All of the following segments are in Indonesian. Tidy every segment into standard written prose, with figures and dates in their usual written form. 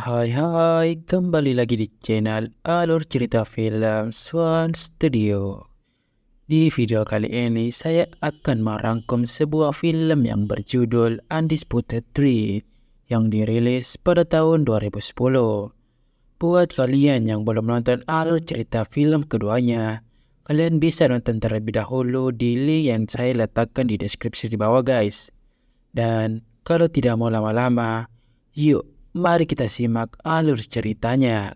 Hai, kembali lagi di channel Alur Cerita Film Swan Studio. Di video kali ini saya akan merangkum sebuah film yang berjudul Undisputed 3 yang dirilis pada tahun 2010. Buat kalian yang belum nonton alur cerita film keduanya, kalian bisa nonton terlebih dahulu di link yang saya letakkan di deskripsi di bawah guys. Dan kalau tidak mau lama-lama, yuk mari kita simak alur ceritanya.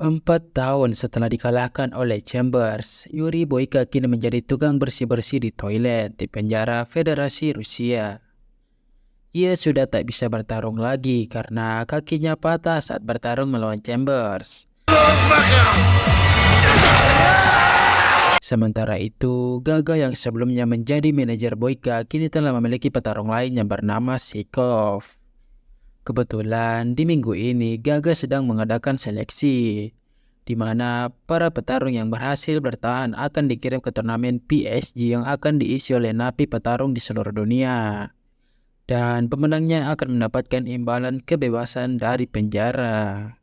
Empat tahun setelah dikalahkan oleh Chambers, Yuri Boyka kini menjadi tukang bersih-bersih di toilet di penjara Federasi Rusia. Ia sudah tak bisa bertarung lagi karena kakinya patah saat bertarung melawan Chambers. Sementara itu, Gaga yang sebelumnya menjadi manajer Boyka kini telah memiliki petarung lain yang bernama Sikov. Kebetulan di minggu ini Gaga sedang mengadakan seleksi, di mana para petarung yang berhasil bertahan akan dikirim ke turnamen PSG yang akan diisi oleh napi petarung di seluruh dunia. Dan pemenangnya akan mendapatkan imbalan kebebasan dari penjara.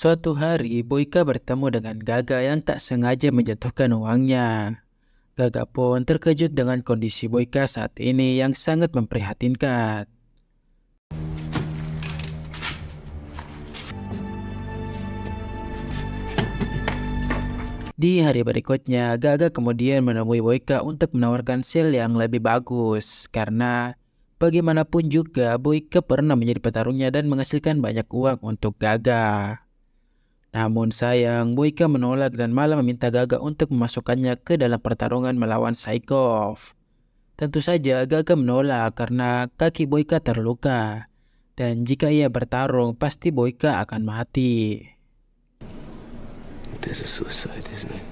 Suatu hari, Boyka bertemu dengan Gaga yang tak sengaja menjatuhkan uangnya. Gaga pun terkejut dengan kondisi Boyka saat ini yang sangat memprihatinkan. Di hari berikutnya, Gaga kemudian menemui Boyka untuk menawarkan sale yang lebih bagus. Karena bagaimanapun juga Boyka pernah menjadi petarungnya dan menghasilkan banyak uang untuk Gaga. Namun sayang, Boyka menolak dan malah meminta Gaga untuk memasukkannya ke dalam pertarungan melawan Saikov. Tentu saja Gaga menolak karena kaki Boyka terluka. Dan jika ia bertarung, pasti Boyka akan mati. This is suicide, isn't it?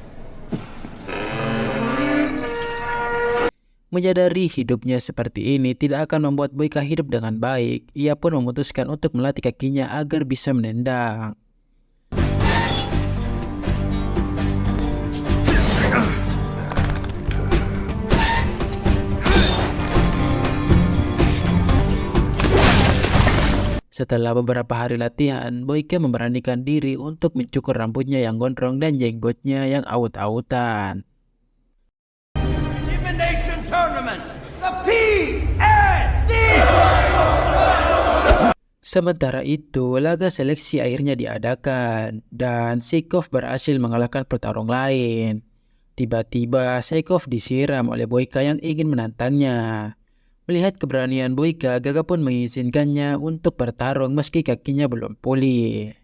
Menyadari hidupnya seperti ini tidak akan membuat Boyka hidup dengan baik. Ia pun memutuskan untuk melatih kakinya agar bisa menendang. Setelah beberapa hari latihan, Boyka memberanikan diri untuk mencukur rambutnya yang gondrong dan jenggotnya yang aut-autan. Elimination Tournament, the PSC! Sementara itu, laga seleksi akhirnya diadakan dan Sikov berhasil mengalahkan petarung lain. Tiba-tiba Sikov disiram oleh Boyka yang ingin menantangnya. Melihat keberanian Boyka, Gaga pun mengizinkannya untuk bertarung meski kakinya belum pulih.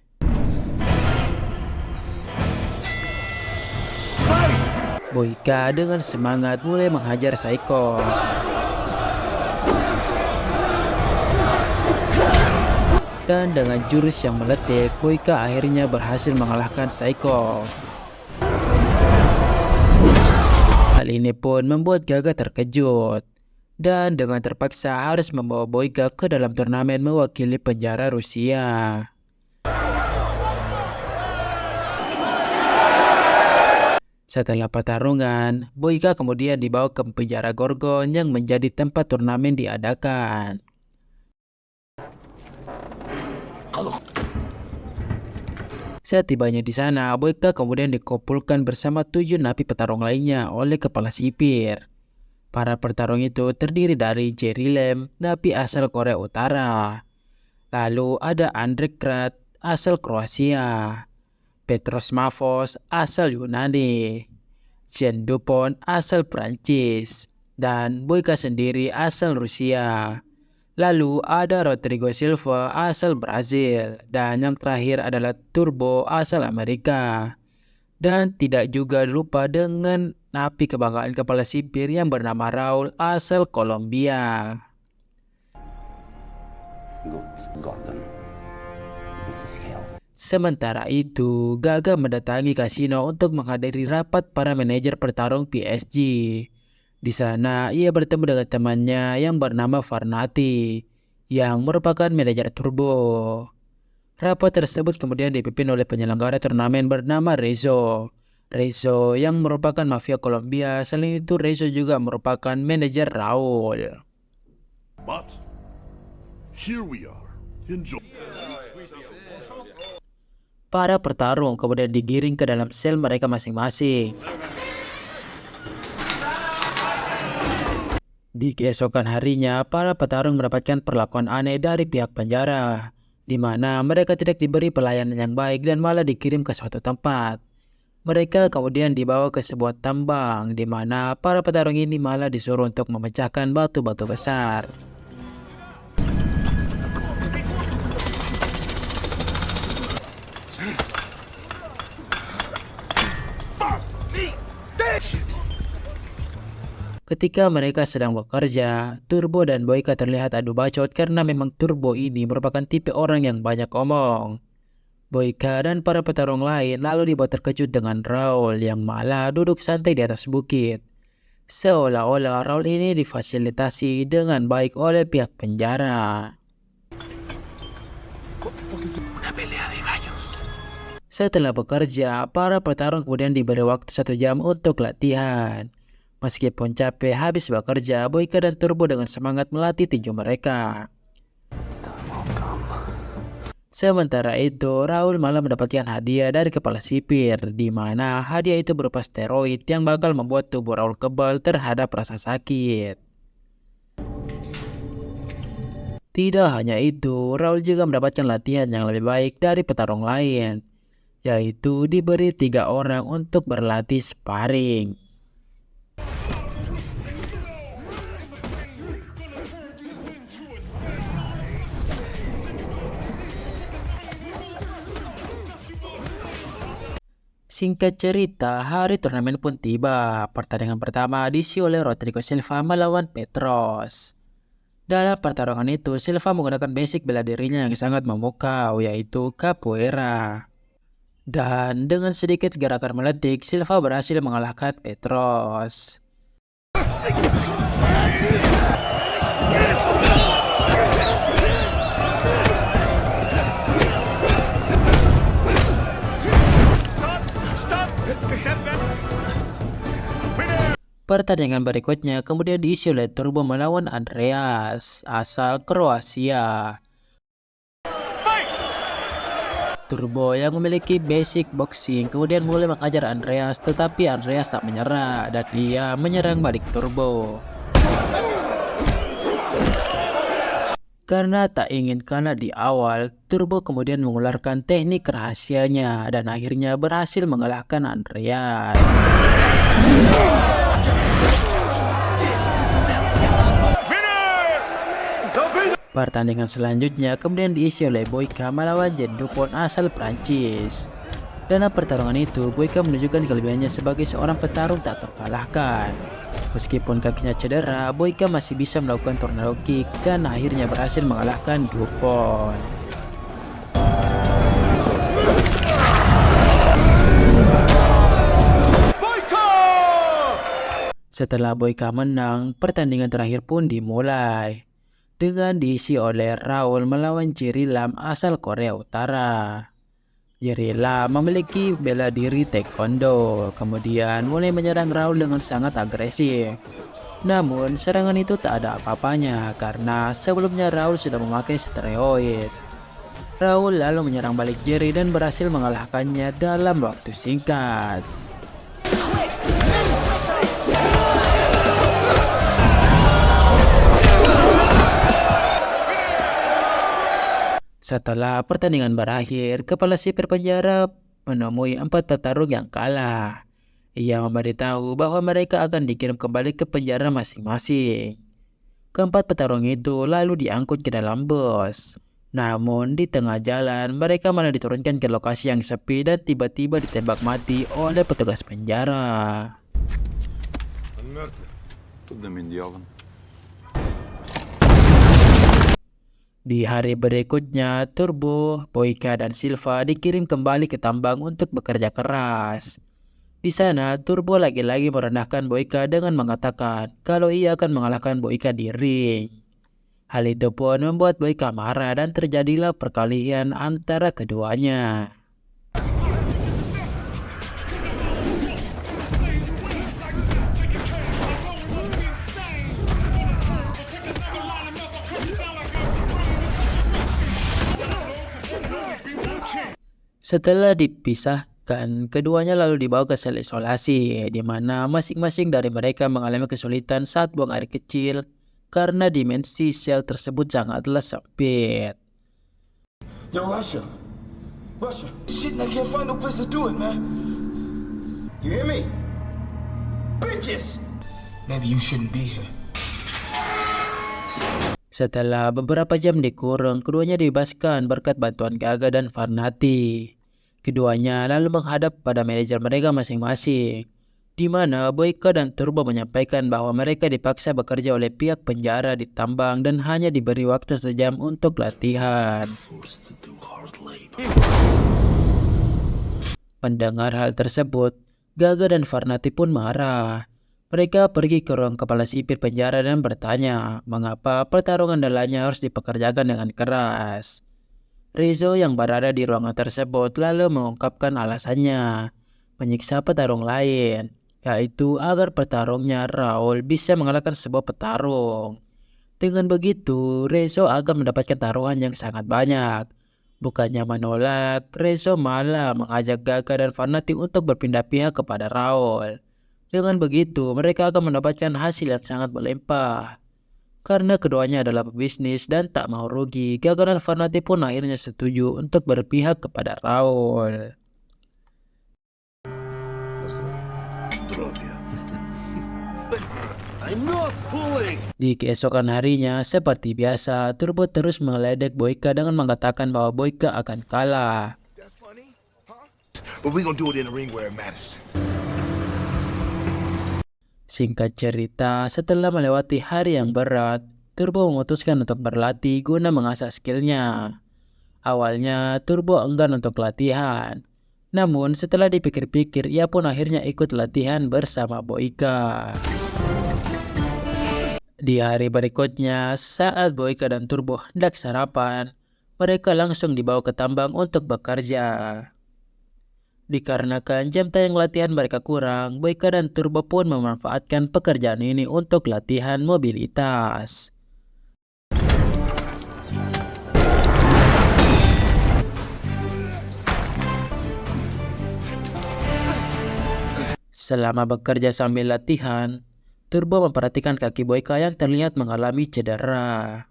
Boyka dengan semangat mulai menghajar Sikov. Dan dengan jurus yang meletik, Boyka akhirnya berhasil mengalahkan Sikov. Hal ini pun membuat Gaga terkejut. Dan dengan terpaksa harus membawa Boyka ke dalam turnamen mewakili penjara Rusia. Setelah pertarungan, Boyka kemudian dibawa ke penjara Gorgon yang menjadi tempat turnamen diadakan. Saat tibanya di sana, Boyka kemudian dikumpulkan bersama 7 napi petarung lainnya oleh kepala sipir. Para petarung itu terdiri dari Jerry Lem, napi asal Korea Utara. Lalu ada Andrej Krat, asal Kroasia. Petros Mavos, asal Yunani. Jean Dupont, asal Prancis. Dan Boyka sendiri asal Rusia. Lalu ada Rodrigo Silva, asal Brazil. Dan yang terakhir adalah Turbo, asal Amerika. Dan tidak juga lupa dengan napi kebanggaan kepala sipir yang bernama Raul asal Kolombia. Gordon. This is hell. Sementara itu, Gaga mendatangi kasino untuk menghadiri rapat para manajer petarung PSG. Di sana, ia bertemu dengan temannya yang bernama Farnati. yang merupakan manajer Turbo. Rapat tersebut kemudian dipimpin oleh penyelenggara turnamen bernama Rezo. Rezo yang merupakan mafia Kolombia, selain itu Rezo juga merupakan manajer Raul. But here we are. Enjoy. Para petarung kemudian digiring ke dalam sel mereka masing-masing. Di keesokan harinya, para petarung mendapatkan perlakuan aneh dari pihak penjara, di mana mereka tidak diberi pelayanan yang baik dan malah dikirim ke suatu tempat. Mereka kemudian dibawa ke sebuah tambang, di mana para petarung ini malah disuruh untuk memecahkan batu-batu besar. Ketika mereka sedang bekerja, Turbo dan Boyka terlihat adu bacot karena memang Turbo ini merupakan tipe orang yang banyak omong. Boyka dan para petarung lain lalu dibuat terkejut dengan Raul yang malah duduk santai di atas bukit. Seolah-olah Raul ini difasilitasi dengan baik oleh pihak penjara. Setelah bekerja, para petarung kemudian diberi waktu 1 jam untuk latihan. Meskipun capek habis bekerja, Boyka dan Turbo dengan semangat melatih tinju mereka. Sementara itu, Raul malah mendapatkan hadiah dari kepala sipir, di mana hadiah itu berupa steroid yang bakal membuat tubuh Raul kebal terhadap rasa sakit. Tidak hanya itu, Raul juga mendapatkan latihan yang lebih baik dari petarung lain, yaitu diberi 3 orang untuk berlatih sparring. Singkat cerita, hari turnamen pun tiba. Pertandingan pertama diisi oleh Rodrigo Silva melawan Petros. Dalam pertarungan itu, Silva menggunakan basic bela dirinya yang sangat memukau, yaitu capoeira. Dan dengan sedikit gerakan meletik, Silva berhasil mengalahkan Petros. Pertandingan berikutnya kemudian diisi oleh Turbo melawan Andreas, asal Kroasia. Turbo yang memiliki basic boxing kemudian mulai mengajar Andreas, tetapi Andreas tak menyerah dan ia menyerang balik Turbo. Karena tak ingin kalah di awal, Turbo kemudian mengeluarkan teknik rahasianya dan akhirnya berhasil mengalahkan Andreas. Pertandingan selanjutnya kemudian diisi oleh Boyka melawan Jean Dupont asal Prancis. Dalam pertarungan itu, Boyka menunjukkan kelebihannya sebagai seorang petarung tak terkalahkan. Meskipun kakinya cedera, Boyka masih bisa melakukan tornado kick dan akhirnya berhasil mengalahkan Dupont. Setelah Boyka menang, pertandingan terakhir pun dimulai dengan diisi oleh Raul melawan Jerry Lam asal Korea Utara. Jerry Lam memiliki bela diri taekwondo, kemudian mulai menyerang Raul dengan sangat agresif. Namun serangan itu tak ada apa-apanya karena sebelumnya Raul sudah memakai steroid. Raul lalu menyerang balik Jerry dan berhasil mengalahkannya dalam waktu singkat. Setelah pertandingan berakhir, kepala sipir penjara menemui 4 petarung yang kalah. Ia memberitahu bahwa mereka akan dikirim kembali ke penjara masing-masing. Keempat petarung itu lalu diangkut ke dalam bus. Namun di tengah jalan, mereka malah diturunkan ke lokasi yang sepi dan tiba-tiba ditembak mati oleh petugas penjara. Di hari berikutnya, Turbo, Boyka, dan Silva dikirim kembali ke tambang untuk bekerja keras. Di sana, Turbo lagi-lagi merendahkan Boyka dengan mengatakan kalau ia akan mengalahkan Boyka di ring. Hal itu pun membuat Boyka marah dan terjadilah perkelahian antara keduanya. Setelah dipisahkan, keduanya lalu dibawa ke sel isolasi, di mana masing-masing dari mereka mengalami kesulitan saat buang air kecil karena dimensi sel tersebut sangatlah sempit. Yo, Russia. Shit, I can't find no place to do it, man. You hear me? Bitches! Maybe you shouldn't be here. Setelah beberapa jam dikurung, keduanya dibebaskan berkat bantuan Gaga dan Farnati. Keduanya lalu menghadap pada manajer mereka masing-masing, di mana Boyka dan Turbo menyampaikan bahwa mereka dipaksa bekerja oleh pihak penjara di tambang dan hanya diberi waktu sejam untuk latihan. Mendengar hal tersebut, Gaga dan Farnati pun marah. Mereka pergi ke ruang kepala sipir penjara dan bertanya mengapa pertarungan andalannya harus dipekerjakan dengan keras. Rizzo yang berada di ruangan tersebut lalu mengungkapkan alasannya, menyiksa petarung lain, yaitu agar petarungnya Raul bisa mengalahkan sebuah petarung. Dengan begitu, Rizzo akan mendapatkan taruhan yang sangat banyak. Bukannya menolak, Rizzo malah mengajak Gaga dan Farnati untuk berpindah pihak kepada Raul. Dengan begitu, mereka akan mendapatkan hasil yang sangat berlimpah. Karena keduanya adalah pebisnis dan tak mau rugi, Gaga dan Farnati pun akhirnya setuju untuk berpihak kepada Raul. I'm not pulling! Di keesokan harinya, seperti biasa, Turbo terus meledek Boyka dengan mengatakan bahwa Boyka akan kalah. That's funny, huh? But we gonna do it in a ring where it matters. Singkat cerita, setelah melewati hari yang berat, Turbo memutuskan untuk berlatih guna mengasah skillnya. Awalnya, Turbo enggan untuk latihan. Namun, setelah dipikir-pikir, ia pun akhirnya ikut latihan bersama Boyka. Di hari berikutnya, saat Boyka dan Turbo hendak sarapan, mereka langsung dibawa ke tambang untuk bekerja. Dikarenakan jam tayang latihan mereka kurang, Boyka dan Turbo pun memanfaatkan pekerjaan ini untuk latihan mobilitas. Selama bekerja sambil latihan, Turbo memperhatikan kaki Boyka yang terlihat mengalami cedera.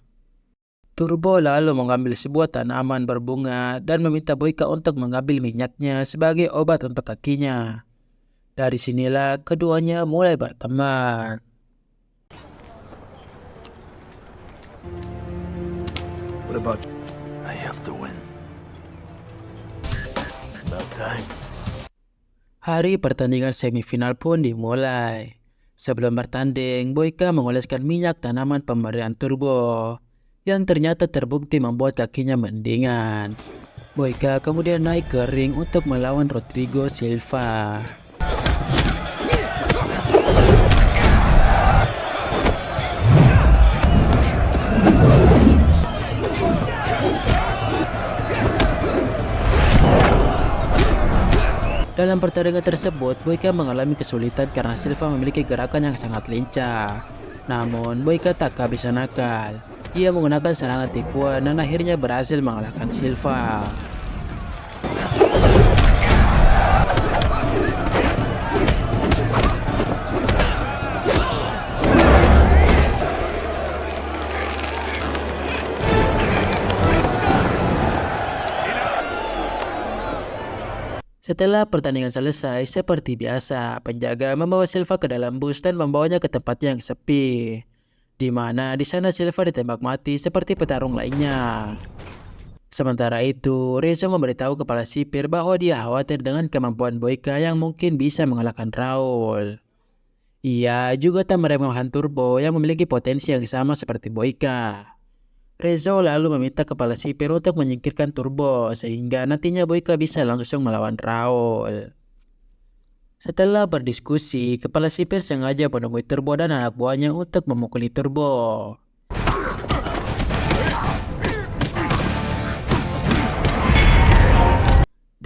Turbo lalu mengambil sebuah tanaman berbunga dan meminta Boyka untuk mengambil minyaknya sebagai obat untuk kakinya. Dari sinilah keduanya mulai berteman. What about you? I have to win. It's about time. Hari pertandingan semifinal pun dimulai. Sebelum bertanding, Boyka mengoleskan minyak tanaman pemberian Turbo, yang ternyata terbukti membuat kakinya mendingan. Boyka kemudian naik ke ring untuk melawan Rodrigo Silva. Dalam pertandingan tersebut, Boyka mengalami kesulitan karena Silva memiliki gerakan yang sangat lincah. Namun, Boyka tak kehabisan akal. Ia menggunakan serangan tipuan dan akhirnya berhasil mengalahkan Silva. Setelah pertandingan selesai, seperti biasa, penjaga membawa Silva ke dalam bus dan membawanya ke tempat yang sepi, di mana di sana Silva ditembak mati seperti petarung lainnya. Sementara itu, Rizzo memberitahu kepala sipir bahwa dia khawatir dengan kemampuan Boyka yang mungkin bisa mengalahkan Raul. Ia juga tak meremehkan Turbo yang memiliki potensi yang sama seperti Boyka. Rizzo lalu meminta kepala sipir untuk menyingkirkan Turbo sehingga nantinya Boyka bisa langsung melawan Raul. Setelah berdiskusi, kepala sipir sengaja menemui Turbo dan anak buahnya untuk memukuli Turbo.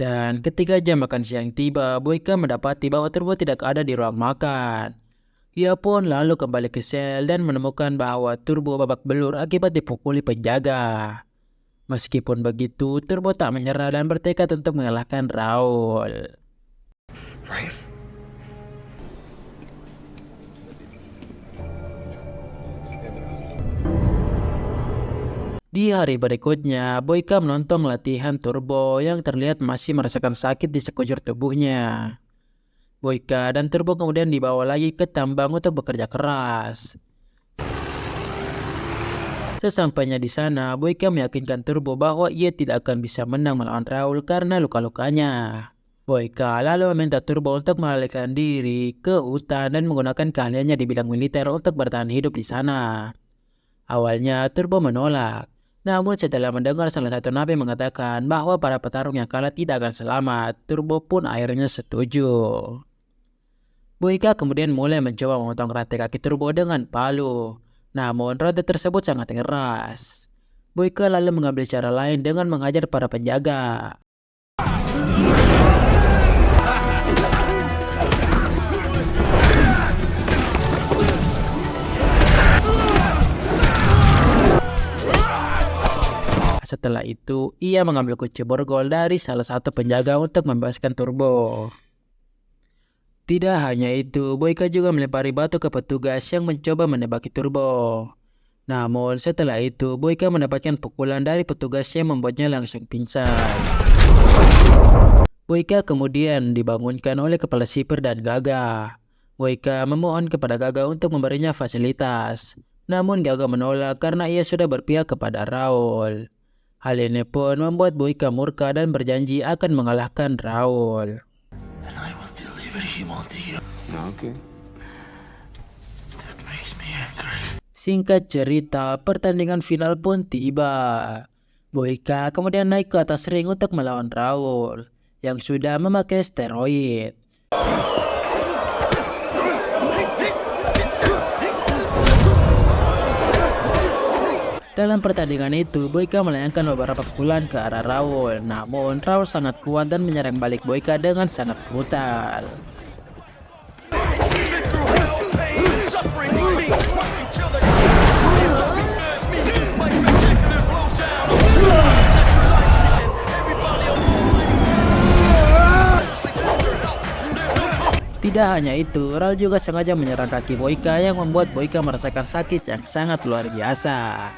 Dan ketika jam makan siang tiba, Boyka mendapati bahwa Turbo tidak ada di ruang makan. Ia pun lalu kembali ke sel dan menemukan bahwa Turbo babak belur akibat dipukuli penjaga. Meskipun begitu, Turbo tak menyerah dan bertekad untuk mengalahkan Raul. Right? Di hari berikutnya, Boyka menonton latihan Turbo yang terlihat masih merasakan sakit di sekujur tubuhnya. Boyka dan Turbo kemudian dibawa lagi ke tambang untuk bekerja keras. Sesampainya di sana, Boyka meyakinkan Turbo bahwa ia tidak akan bisa menang melawan Raul karena luka-lukanya. Boyka lalu meminta Turbo untuk melarikan diri ke hutan dan menggunakan keahliannya di bidang militer untuk bertahan hidup di sana. Awalnya Turbo menolak, namun setelah mendengar salah satu napi mengatakan bahwa para petarung yang kalah tidak akan selamat, Turbo pun akhirnya setuju. Boyka kemudian mulai mencoba memotong rantai kaki Turbo dengan palu, namun rantai tersebut sangat keras. Boyka lalu mengambil cara lain dengan mengajar para penjaga. Setelah itu, ia mengambil kunci borgol dari salah satu penjaga untuk membebaskan Turbo. Tidak hanya itu, Boyka juga melempari batu ke petugas yang mencoba menembaki Turbo. Namun setelah itu, Boyka mendapatkan pukulan dari petugas yang membuatnya langsung pingsan. Boyka kemudian dibangunkan oleh kepala sipir dan Gaga. Boyka memohon kepada Gaga untuk memberinya fasilitas. Namun Gaga menolak karena ia sudah berpihak kepada Raul. Hal ini pun membuat Boyka murka dan berjanji akan mengalahkan Raul. And I will deliver him unto you. Okay. That makes me angry. Singkat cerita, pertandingan final pun tiba. Boyka kemudian naik ke atas ring untuk melawan Raul yang sudah memakai steroid. Dalam pertandingan itu, Boyka melayangkan beberapa pukulan ke arah Raul. Namun, Raul sangat kuat dan menyerang balik Boyka dengan sangat brutal. Tidak hanya itu, Raul juga sengaja menyerang kaki Boyka yang membuat Boyka merasakan sakit yang sangat luar biasa.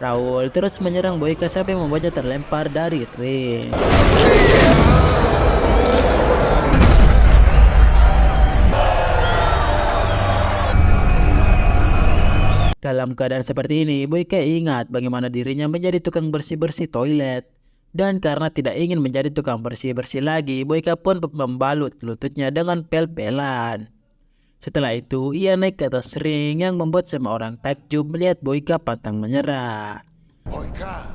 Raul terus menyerang Boyka sampai membuatnya terlempar dari ring. Dalam keadaan seperti ini, Boyka ingat bagaimana dirinya menjadi tukang bersih-bersih toilet. Dan karena tidak ingin menjadi tukang bersih-bersih lagi, Boyka pun membalut lututnya dengan pel-pelan. Setelah itu, ia naik ke atas ring yang membuat semua orang takjub melihat Boyka pantang menyerah. Boyka.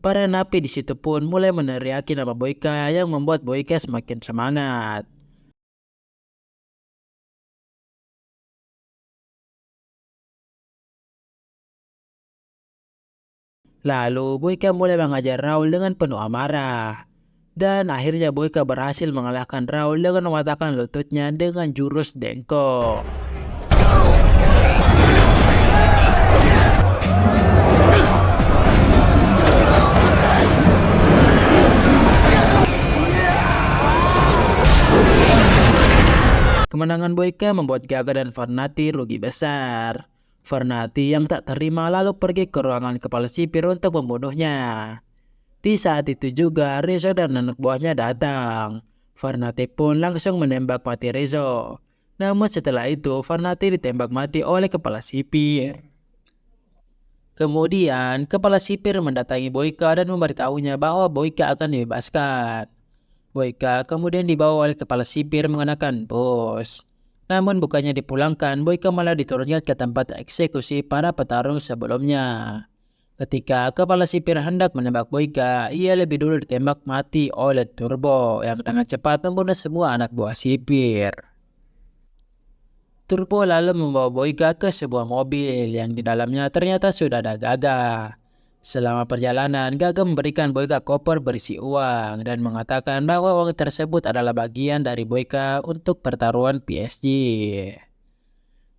Para napi di situ pun mulai meneriaki nama Boyka yang membuat Boyka semakin semangat. Lalu Boyka mulai mengajar Raul dengan penuh amarah. Dan akhirnya Boyka berhasil mengalahkan Raul dengan mematahkan lututnya dengan jurus dengko. Kemenangan Boyka membuat Gaga dan Varnati rugi besar. Varnati yang tak terima lalu pergi ke ruangan kepala sipir untuk membunuhnya. Di saat itu juga Rezo dan anak buahnya datang. Varnati pun langsung menembak mati Rezo. Namun setelah itu Varnati ditembak mati oleh kepala sipir. Kemudian kepala sipir mendatangi Boyka dan memberitahunya bahwa Boyka akan dibebaskan. Boyka kemudian dibawa oleh kepala sipir mengenakan bos. Namun bukannya dipulangkan, Boyka malah diturunkan ke tempat eksekusi para petarung sebelumnya. Ketika kepala sipir hendak menembak Boyka, ia lebih dulu ditembak mati oleh Turbo yang dengan cepat membunuh semua anak buah sipir. Turbo lalu membawa Boyka ke sebuah mobil yang di dalamnya ternyata sudah ada Gaga. Selama perjalanan, Gaga memberikan Boyka koper berisi uang dan mengatakan bahwa uang tersebut adalah bagian dari Boyka untuk pertaruhan PSG.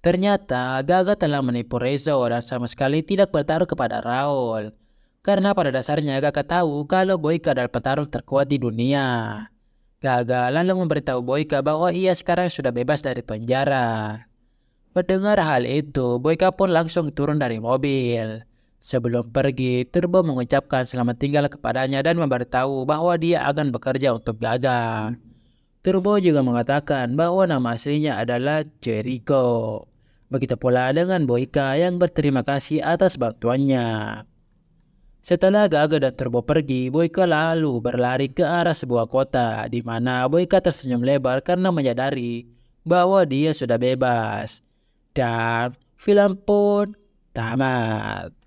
Ternyata Gaga telah menipu Rezo dan sama sekali tidak bertaruh kepada Raul. Karena pada dasarnya Gaga tahu kalau Boyka adalah petarung terkuat di dunia. Gaga lalu memberitahu Boyka bahwa ia sekarang sudah bebas dari penjara. Mendengar hal itu, Boyka pun langsung turun dari mobil. Sebelum pergi, Turbo mengucapkan selamat tinggal kepadanya dan memberitahu bahwa dia akan bekerja untuk Gaga. Turbo juga mengatakan bahwa nama aslinya adalah Jericho. Begitu pula dengan Boyka yang berterima kasih atas bantuannya. Setelah Gaga dan Turbo pergi, Boyka lalu berlari ke arah sebuah kota di mana Boyka tersenyum lebar karena menyadari bahwa dia sudah bebas. Dan film pun tamat.